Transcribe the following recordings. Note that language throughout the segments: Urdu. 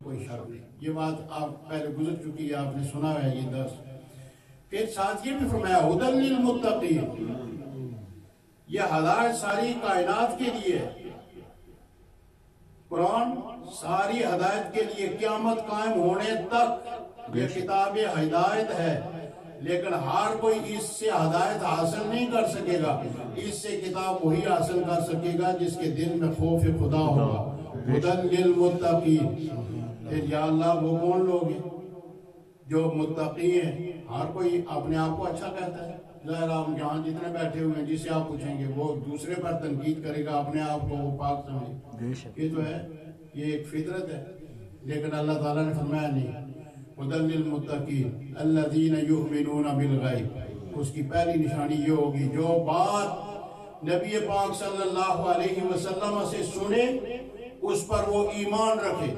کوئی شک نہیں. یہ بات آپ پہلے گزر چکی ہے، آپ نے سنا ہے یہ درس. پھر ساتھ یہ بھی فرمایا ہدی للمتقین، یہ ہدایت ساری کائنات کے لیے. قرآن ساری ہدایت کے لیے قیامت قائم ہونے تک یہ کتاب ہدایت ہے، لیکن ہر کوئی اس سے ہدایت حاصل نہیں کر سکے گا. اس سے کتاب وہی حاصل کر سکے گا جس کے دل میں خوف خدا ہوگا. ہدی للمتقین. پھر یا اللہ وہ کون لوگ ہیں جو متقی ہیں؟ ہر کوئی اپنے آپ کو اچھا کہتا ہے. ظاہر ہم یہاں جتنے بیٹھے ہوئے ہیں جس سے آپ پوچھیں گے وہ دوسرے پر تنقید کرے گا، اپنے آپ کو وہ پاک سمجھے. یہ تو ہے، یہ ایک فطرت ہے. لیکن اللہ تعالیٰ نے فرمایا نہیں. ہدی للمتقین الذین یؤمنون بالغیب. اس کی پہلی نشانی یہ ہوگی جو بات نبی پاک صلی اللہ علیہ وسلم سے سنے اس پر وہ ایمان رکھے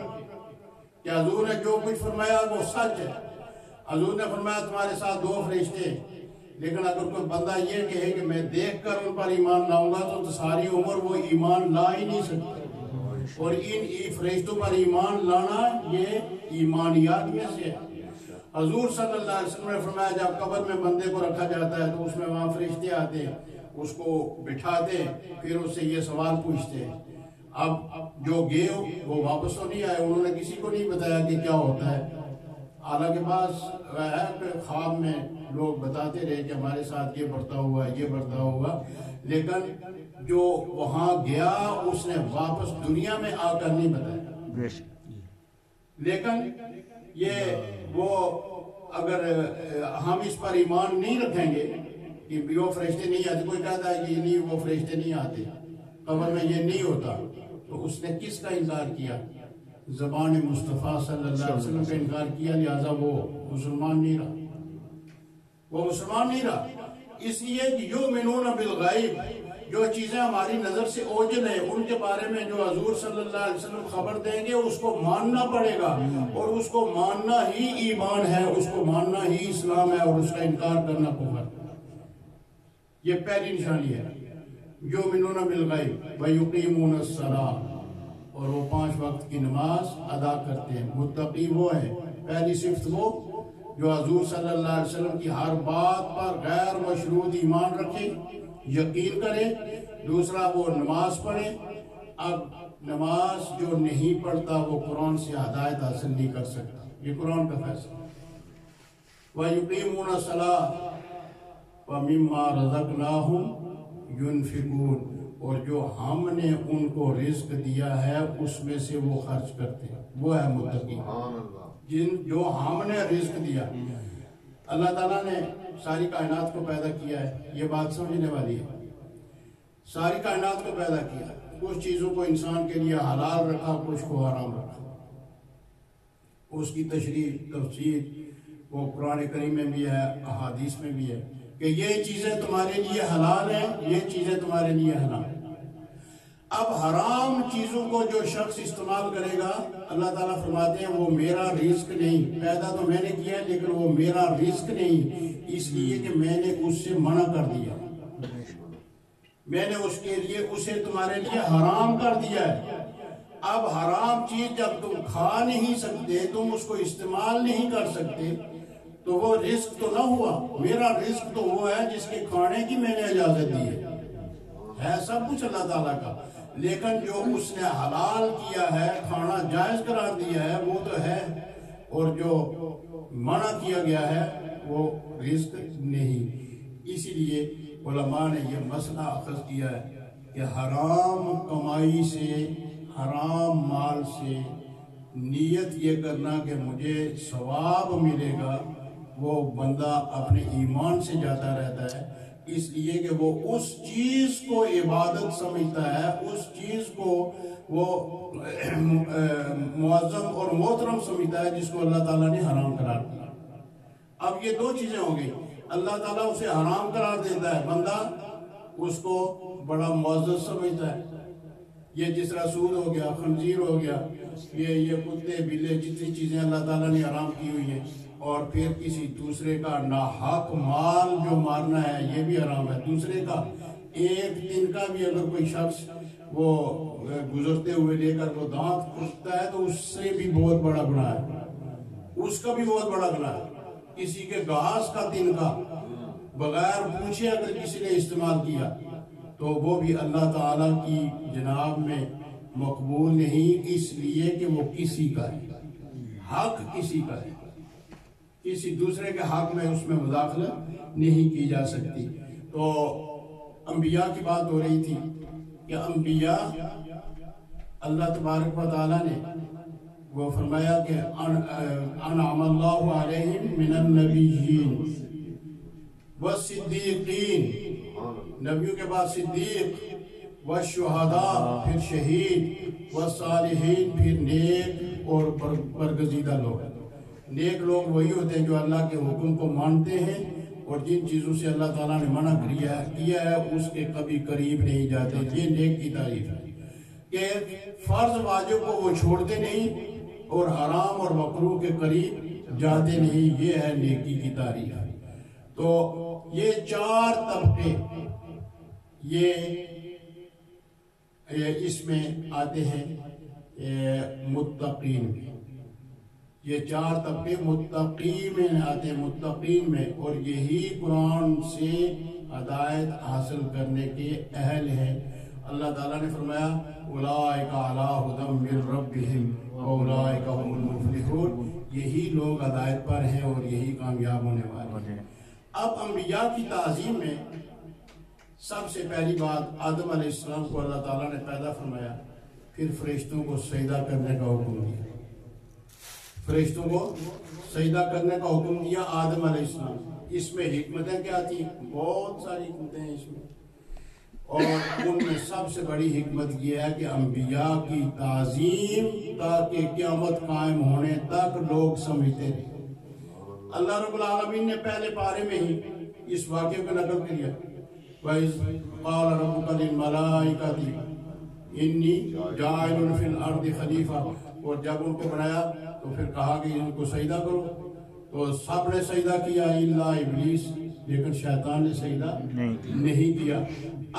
کہ حضور نے جو کچھ فرمایا وہ سچ ہے. حضور نے فرمایا تمہارے ساتھ 2 فرشتے ہیں، لیکن اگر کوئی بندہ یہ کہے کہ میں دیکھ کر ان پر ایمان لاؤں گا تو ساری عمر وہ ایمان لا ہی نہیں سکتا. اور ان فرشتوں پر ایمان لانا یہ ایمانیات میں سے ہے. حضور صلی اللہ علیہ وسلم نے فرمایا جب قبر میں بندے کو رکھا جاتا ہے تو اس میں وہاں فرشتے آتے ہیں، اس کو بٹھاتے ہیں، پھر اس سے یہ سوال پوچھتے ہیں. اب جو گئے وہ واپس تو نہیں آئے، انہوں نے کسی کو نہیں بتایا کہ کیا ہوتا ہے. حالانکہ بعض خواب میں لوگ بتاتے رہے کہ ہمارے ساتھ یہ بڑھتا ہوا یہ بڑھتا ہوا، لیکن جو وہاں گیا اس نے واپس دنیا میں آ کر نہیں بتایا. لیکن یہ وہ اگر ہم اس پر ایمان نہیں رکھیں گے کہ وہ فرشتے نہیں آتے، کوئی کہتا ہے کہ نہیں وہ فرشتے نہیں آتے، قبر میں یہ نہیں ہوتا، تو اس نے کس کا انکار کیا؟ زبان مصطفیٰ صلی اللہ علیہ وسلم کا انکار کیا، لہذا وہ مسلمان نہیں رہا. وہ مسلمان نہیں رہا. اس لیے کہ یؤمنون بالغیب، جو چیزیں ہماری نظر سے اوجھل ہیں ان کے بارے میں جو حضور صلی اللہ علیہ وسلم خبر دیں گے اس کو ماننا پڑے گا، اور اس کو ماننا ہی ایمان ہے، اس کو ماننا ہی اسلام ہے، اور اس کا انکار کرنا کفر. یہ پہلی نشانی ہے. یؤمنون بالغیب ویقیمون الصلاۃ، اور وہ 5 وقت کی نماز ادا کرتے ہیں. متقی وہ ہیں. پہلی صفت وہ جو حضور صلی اللہ علیہ وسلم کی ہر بات پر غیر مشروط ایمان رکھے، یقین کرے. دوسرا وہ نماز پڑھے. اب نماز جو نہیں پڑھتا وہ قرآن سے ہدایت حاصل نہیں کر سکتا، یہ قرآن کا فیصلہ. وَيُقِيمُونَ الصَّلَاةَ وَمِمَّا رَزَقْنَاهُمْ يُنْفِقُونَ، اور جو ہم نے ان کو رزق دیا ہے اس میں سے وہ خرچ کرتے ہیں. وہ ہے متقی، جو ہم نے رزق دیا. اللہ تعالیٰ نے ساری کائنات کو پیدا کیا ہے، یہ بات سمجھنے والی ہے. ساری کائنات کو پیدا کیا، کچھ چیزوں کو انسان کے لیے حلال رکھا، کچھ کو حرام رکھا. اس کی تشریح تفصیل وہ قرآن کریم میں بھی ہے، احادیث میں بھی ہے کہ یہ چیزیں تمہارے لیے حلال ہیں، یہ چیزیں تمہارے لیے حرام ہیں. اب حرام چیزوں کو جو شخص استعمال کرے گا اللہ تعالیٰ فرماتے ہیں وہ میرا رزق نہیں. پیدا تو میں نے کیا ہے لیکن وہ میرا رزق نہیں، اس لیے کہ میں نے اس سے منع کر دیا. میں نے اس کے لیے اسے تمہارے لیے حرام کر دیا ہے. اب حرام چیز جب تم کھا نہیں سکتے، تم اس کو استعمال نہیں کر سکتے، تو وہ رزق تو نہ ہوا. میرا رزق تو وہ ہے جس کے کھانے کی میں نے اجازت دی ہے سب کچھ اللہ تعالیٰ کا. لیکن جو اس نے حلال کیا ہے، کھانا جائز قرار دیا ہے، وہ تو ہے، اور جو منع کیا گیا ہے وہ رزق نہیں. اسی لیے علماء نے یہ مسئلہ اخذ کیا ہے کہ حرام کمائی سے، حرام مال سے نیت یہ کرنا کہ مجھے ثواب ملے گا، وہ بندہ اپنے ایمان سے جاتا رہتا ہے. اس لیے کہ وہ اس چیز کو عبادت سمجھتا ہے، اس چیز کو وہ معظم اور محترم سمجھتا ہے جس کو اللہ تعالیٰ نے حرام قرار دیا. اب یہ 2 چیزیں ہو گئی. اللہ تعالیٰ اسے حرام قرار دیتا ہے، بندہ اس کو بڑا معزز سمجھتا ہے. یہ جس طرح سود ہو گیا، خنزیر ہو گیا، یہ کتے بلے جتنی چیزیں اللہ تعالیٰ نے حرام کی ہوئی ہیں، اور پھر کسی دوسرے کا ناحق مال جو مارنا ہے یہ بھی حرام ہے. دوسرے کا ایک دن کا بھی اگر کوئی شخص وہ گزرتے ہوئے لے کر وہ دانت کھستا ہے تو اس سے بھی بہت بڑا گناہ ہے، اس کا بھی بہت بڑا گناہ ہے۔ کسی کے گھاس کا تنکا بغیر پوچھے اگر کسی نے استعمال کیا تو وہ بھی اللہ تعالیٰ کی جناب میں مقبول نہیں، اس لیے کہ وہ کسی کا ہے، حق کسی کا ہے، کسی دوسرے کے حق میں اس میں مداخلت نہیں کی جا سکتی۔ تو انبیاء کی بات ہو رہی تھی کہ انبیاء اللہ تبارک و تعالیٰ نے وہ فرمایا کہ انعم اللہ علیہم من النبیین والصدیقین، نبیوں کے بعد صدیق، والشہداء پھر شہید، والصالحین پھر نیک اور برگزیدہ لوگ۔ نیک لوگ وہی ہوتے ہیں جو اللہ کے حکم کو مانتے ہیں اور جن چیزوں سے اللہ تعالیٰ نے منع کیا ہے اس کے کبھی قریب نہیں جاتے۔ یہ نیک کی تعریف ہے کہ فرض واجب کو وہ چھوڑتے نہیں اور حرام اور مکروہ کے قریب جاتے نہیں، یہ ہے نیکی کی تعریف۔ تو یہ چار طبقے یہ اس میں آتے ہیں متقین، یہ چار طبقے متقین میں آتے ہیں، متقین میں، اور یہی قرآن سے ہدایت حاصل کرنے کے اہل ہیں۔ اللہ تعالیٰ نے فرمایا اولئک علی ھدی من ربہم واولئک ھم المفلحون، یہی لوگ ہدایت پر ہیں اور یہی کامیاب ہونے والے ہیں۔ اب انبیاء کی تعظیم میں سب سے پہلی بات آدم علیہ السلام کو اللہ تعالیٰ نے پیدا فرمایا، پھر فرشتوں کو سجدہ کرنے کا حکم دیا، فرشتوں کو سجدہ کرنے کا حکم دیا آدم علیہ السلام۔ اس میں حکمتیں کیا تھی؟ بہت ساری حکمتیں ہیں اس میں، اور ان میں سب سے بڑی حکمت یہ ہے کہ انبیاء کی تعظیم تاکہ قیامت قائم ہونے تک لوگ سمجھتے رہے۔ اللہ رب العالمین نے پہلے پارے میں ہی اس واقعے کو نقل کیا، وَإِذْ قَالَ رَبُّكَ لِلْمَلَائِكَةِ إِنِّي جَاعِلٌ فِي الْأَرْضِ خَلِيفَةً، اور جب ان کو بنایا تو پھر کہا کہ ان کو سجدہ کرو، تو سب نے سجدہ کیا الا ابلیس، لیکن شیطان نے سجدہ نہیں کیا۔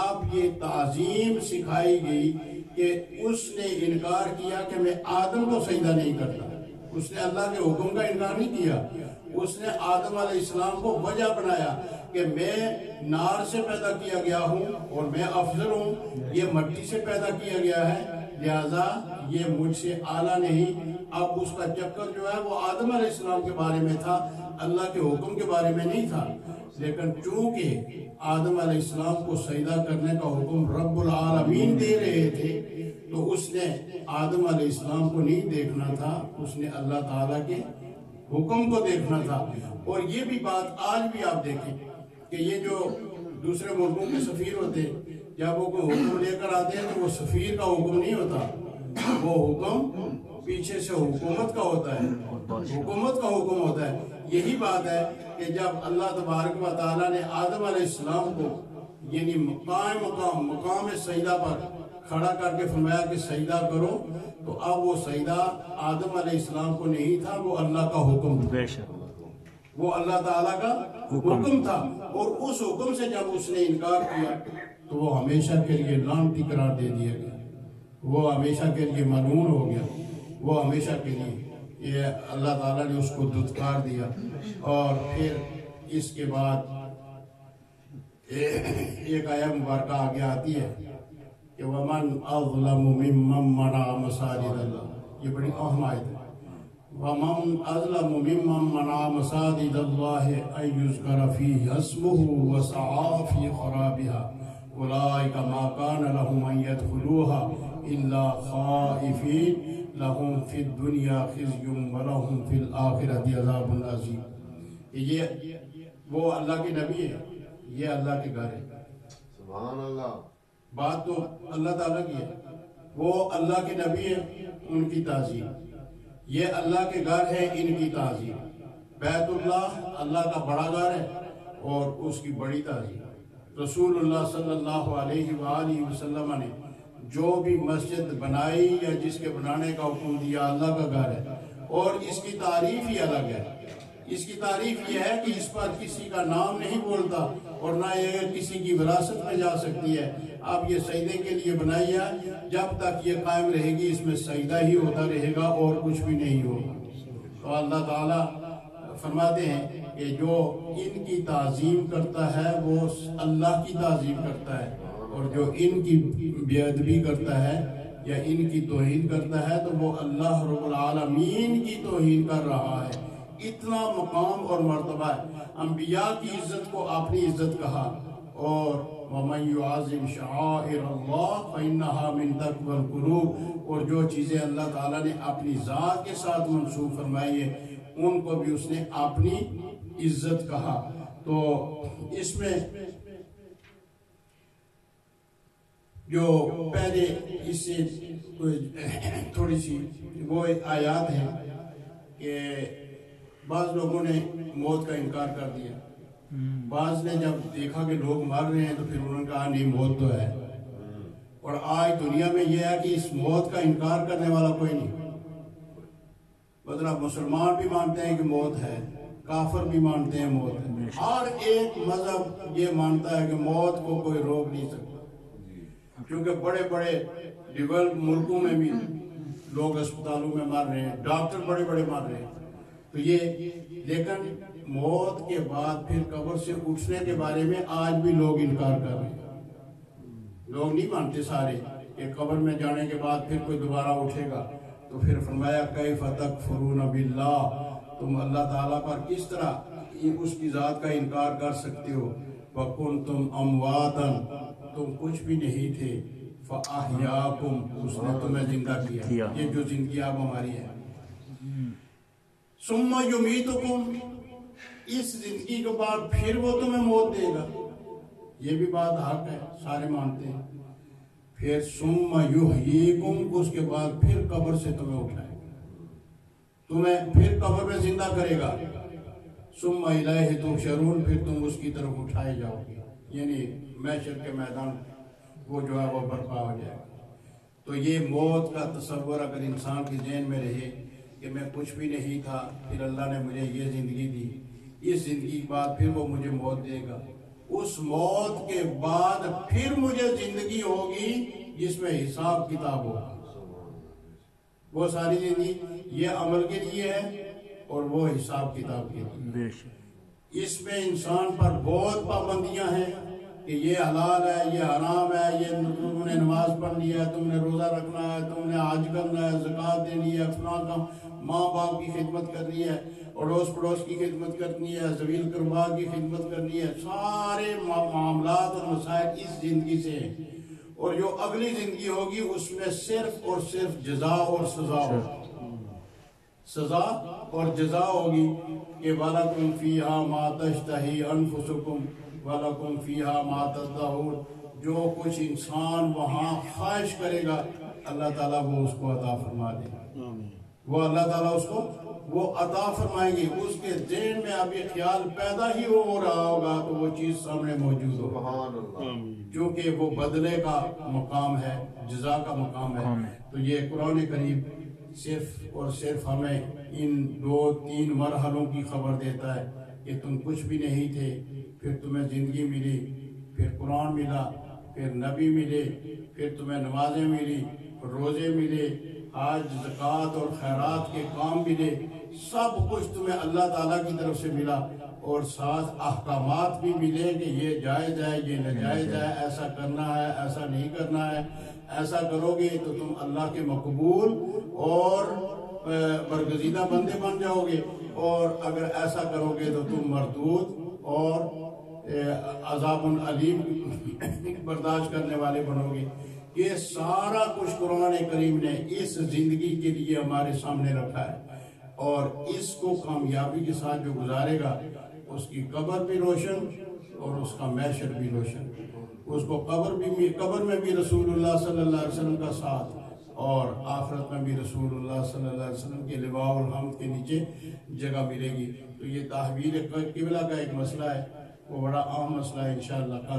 اب یہ تعظیم سکھائی گئی کہ اس نے انکار کیا کہ میں آدم کو سجدہ نہیں کرتا، اس نے اللہ کے حکم کا انکار نہیں کیا، اس نے آدم علیہ السلام کو وجہ بنایا کہ میں نار سے پیدا کیا گیا ہوں اور میں افضل ہوں، یہ مٹی سے پیدا کیا گیا ہے لہذا یہ مجھ سے اعلیٰ نہیں۔ اب اس کا چکر جو ہے وہ آدم علیہ السلام کے بارے میں تھا، اللہ کے حکم کے بارے میں نہیں تھا، لیکن چونکہ آدم علیہ السلام کو سجدہ کرنے کا حکم رب العالمین دے رہے تھے تو اس نے آدم علیہ السلام کو نہیں دیکھنا تھا، اس نے اللہ تعالیٰ کے حکم کو دیکھنا تھا۔ اور یہ بھی بات آج بھی آپ دیکھیں کہ یہ جو دوسرے ملکوں کے سفیر ہوتے ہیں جب وہ کوئی حکم لے کر آتے ہیں تو وہ سفیر کا حکم نہیں ہوتا، وہ حکم پیچھے سے حکومت کا ہوتا ہے، حکومت کا حکم ہوتا ہے۔ یہی بات ہے کہ جب اللہ تبارک و تعالیٰ نے آدم علیہ السلام کو یعنی مقام سجدہ پر کھڑا کر کے فرمایا کہ سجدہ کرو، تو اب وہ سجدہ آدم علیہ السلام کو نہیں تھا، وہ اللہ کا حکم تھا، وہ اللہ تعالیٰ کا حکم تھا، اور اس حکم سے جب اس نے انکار کیا تو وہ ہمیشہ کے لیے لعنتی قرار دے دیا گیا، وہ ہمیشہ کے لیے ملعون ہو گیا، وہ ہمیشہ کے لیے یہ اللہ تعالیٰ نے اس کو دھتکار دیا۔ اور پھر اس کے بعد ایک آیت مبارکہ آگے آتی ہے کہ وَمَنْ أَظْلَمُ مِمَّنْ مَنَعَ مَسَاجِدَ اللَّهِ، یہ بڑی اہم آیت ہے۔ وَمَنْ أَظْلَمُ مِمَّنْ مَنَعَ مَسَاجِدَ اللَّهِ أَن يُذْكَرَ فِيهِ اسْمُهُ وَسَعَىٰ فِي خَرَابِهَا أُولَٰئِكَ مَا كَانَ لَهُمْ أَن يَدْخُلُوهَا إِلَّا خَائِفِينَ لَهُمْ فِي الدُّنْيَا خِزْيٌ وَلَهُمْ فِي الْآخِرَةِ عَذَابٌ عَظِيمٌ۔ یہ وہ اللہ کے نبی ہے، یہ اللہ کے گھر ہے، سبحان اللہ، بات تو اللہ تعالیٰ کی ہے، وہ اللہ کے نبی ہیں، ان کی تعظیم، یہ اللہ کے گھر ہے، ان کی تعظیم، بیت اللہ اللہ کا بڑا گھر ہے اور اس کی بڑی تعظیم۔ رسول اللہ صلی اللہ علیہ وآلہ وسلم نے جو بھی مسجد بنائی یا جس کے بنانے کا حکم دیا اللہ کا گھر ہے، اور اس کی تعریف ہی الگ ہے۔ اس کی تعریف یہ ہے کہ اس پر کسی کا نام نہیں بولتا اور نہ یہ کسی کی وراثت میں جا سکتی ہے، اب یہ سجدے کے لیے بنائی ہے، جب تک یہ قائم رہے گی اس میں سجدہ ہی ہوتا رہے گا اور کچھ بھی نہیں ہوگا۔ تو اللہ تعالیٰ فرماتے ہیں کہ جو ان کی تعظیم کرتا ہے وہ اللہ کی تعظیم کرتا ہے، اور جو ان کی بے ادبی کرتا ہے یا ان کی توہین کرتا ہے تو وہ اللہ رب العالمین کی توہین کر رہا ہے۔ اتنا مقام اور مرتبہ ہے۔ انبیاء کی عزت کو اپنی عزت کہا، اور وَمَن يُعَظِّمْ شَعَائِرَ اللَّهِ فَإِنَّهَا مِن تَقْوَى الْقُلُوبِ، اور جو چیزیں اللہ تعالیٰ نے اپنی ذات کے ساتھ منسوب فرمائی ہے ان کو بھی اس نے اپنی عزت کہا۔ تو اس میں جو پہلے اس سے تھوڑی سی وہ آیات ہیں کہ بعض لوگوں نے موت کا انکار کر دیا، بعض نے جب دیکھا کہ لوگ مر رہے ہیں تو پھر انہوں نے کہا نہیں موت تو ہے۔ اور آج دنیا میں یہ ہے کہ اس موت کا انکار کرنے والا کوئی نہیں، مطلب مسلمان بھی مانتے ہیں کہ موت ہے، کافر بھی مانتے ہیں موت ہے، ہر ایک مذہب یہ مانتا ہے کہ موت کو کوئی روک نہیں سکتا، کیونکہ بڑے بڑے ڈیولپ ملکوں میں بھی لوگ اسپتالوں میں مر رہے ہیں، ڈاکٹر بڑے بڑے مر رہے ہیں۔ تو یہ لیکن موت کے بعد پھر قبر سے اٹھنے کے بارے میں آج بھی لوگ انکار کر رہے ہیں۔ لوگ نہیں مانتے سارے کہ قبر میں جانے کے بعد پھر کوئی دوبارہ اٹھے گا۔ تو پھر فرمایا کیف تکفرون باللہ، تم اللہ تعالیٰ پر کس طرح اس کی ذات کا انکار کر سکتے ہو، وَكُنْتُمْ أَمْوَاتًا، تم کچھ بھی نہیں تھے، فَأَحْيَاكُمْ، اس نے تمہیں زندہ کیا۔ یہ جو زندگی اب ہماری ہے، ثُمَّ يُمِيتُكُمْ، اس زندگی کے بعد پھر وہ تمہیں موت دے گا، یہ بھی بات حق ہے، سارے مانتے ہیں۔ پھر ثُمَّ يُحْيِيكُمْ، اس کے بعد پھر قبر سے تمہیں اٹھائے گا، تمہیں پھر قبر میں زندہ کرے گا۔ ثُمَّ إِلَيْهِ تُحْشَرُونَ، پھر تم اس کی طرف اٹھائے جاؤ گے، یعنی محشر کے میدان وہ جو ہے وہ برپا ہو جائے گا۔ تو یہ موت کا تصور اگر انسان کے ذہن میں رہے کہ میں کچھ بھی نہیں تھا، پھر اللہ نے مجھے یہ زندگی دی، اس زندگی کے بعد پھر وہ مجھے موت دے گا، اس موت کے بعد پھر مجھے زندگی ہوگی جس میں حساب کتاب ہوگا۔ وہ ساری زندگی یہ عمل کے لیے ہے اور وہ حساب کتاب کے لیے۔ اس میں انسان پر بہت پابندیاں ہیں کہ یہ حلال ہے، یہ حرام ہے، یہ تم نے نماز پڑھ لی ہے، تم نے روزہ رکھنا ہے، تم نے حج کرنا ہے، زکوٰۃ دینی ہے، فلاں کام، ماں باپ کی خدمت کرنی ہے، اڑوس پڑوس کی خدمت کرنی ہے، ذویل قربا کی خدمت کرنی ہے۔ سارے معاملات اور مسائل اس زندگی سے ہیں، اور جو اگلی زندگی ہوگی اس میں صرف اور صرف جزا اور سزا ہوگی، سزا اور جزا ہوگی کہ وَلَكُمْ فِيهَا مَا تَشْتَهِي أَنفُسُكُمْ وَلَكُمْ فِيهَا مَا تَدَّعُونَ، جو کچھ انسان وہاں خواہش کرے گا اللہ تعالیٰ وہ اس کو عطا فرما دے گا، وہ اللہ تعالیٰ اس کو وہ عطا فرمائیں گے۔ اس کے ذہن میں اب یہ خیال پیدا ہی ہو رہا ہوگا تو وہ چیز سامنے موجود ہوگا، کیونکہ وہ بدلے کا مقام ہے، جزا کا مقام ہے۔ تو یہ قرآن کریم صرف اور صرف ہمیں ان 2-3 مرحلوں کی خبر دیتا ہے کہ تم کچھ بھی نہیں تھے، پھر تمہیں زندگی ملی، پھر قرآن ملا، پھر نبی ملے، پھر تمہیں نمازیں ملی، روزے ملے، حج، زکوٰۃ اور خیرات کے کام ملے، سب کچھ تمہیں اللہ تعالیٰ کی طرف سے ملا، اور ساتھ احکامات بھی ملے کہ یہ جائز ہے، یہ ناجائز ہے، ایسا کرنا ہے، ایسا نہیں کرنا ہے، ایسا کرو گے تو تم اللہ کے مقبول اور برگزیدہ بندے بن جاؤ گے، اور اگر ایسا کرو گے تو تم مردود اور عذاب علیم برداشت کرنے والے بنو گے۔ یہ سارا کچھ قرآن کریم نے اس زندگی کے لیے ہمارے سامنے رکھا ہے، اور اس کو کامیابی کے ساتھ جو گزارے گا اس کی قبر بھی روشن اور اس کا محشر بھی روشن، اس کو قبر میں بھی رسول اللہ صلی اللہ علیہ وسلم کا ساتھ، اور آخرت میں بھی رسول اللہ صلی اللہ علیہ وسلم کے لواء الحمد کے نیچے جگہ ملے گی۔ تو یہ تحویل قبلہ کا ایک مسئلہ ہے، وہ بڑا اہم مسئلہ ہے، انشاءاللہ۔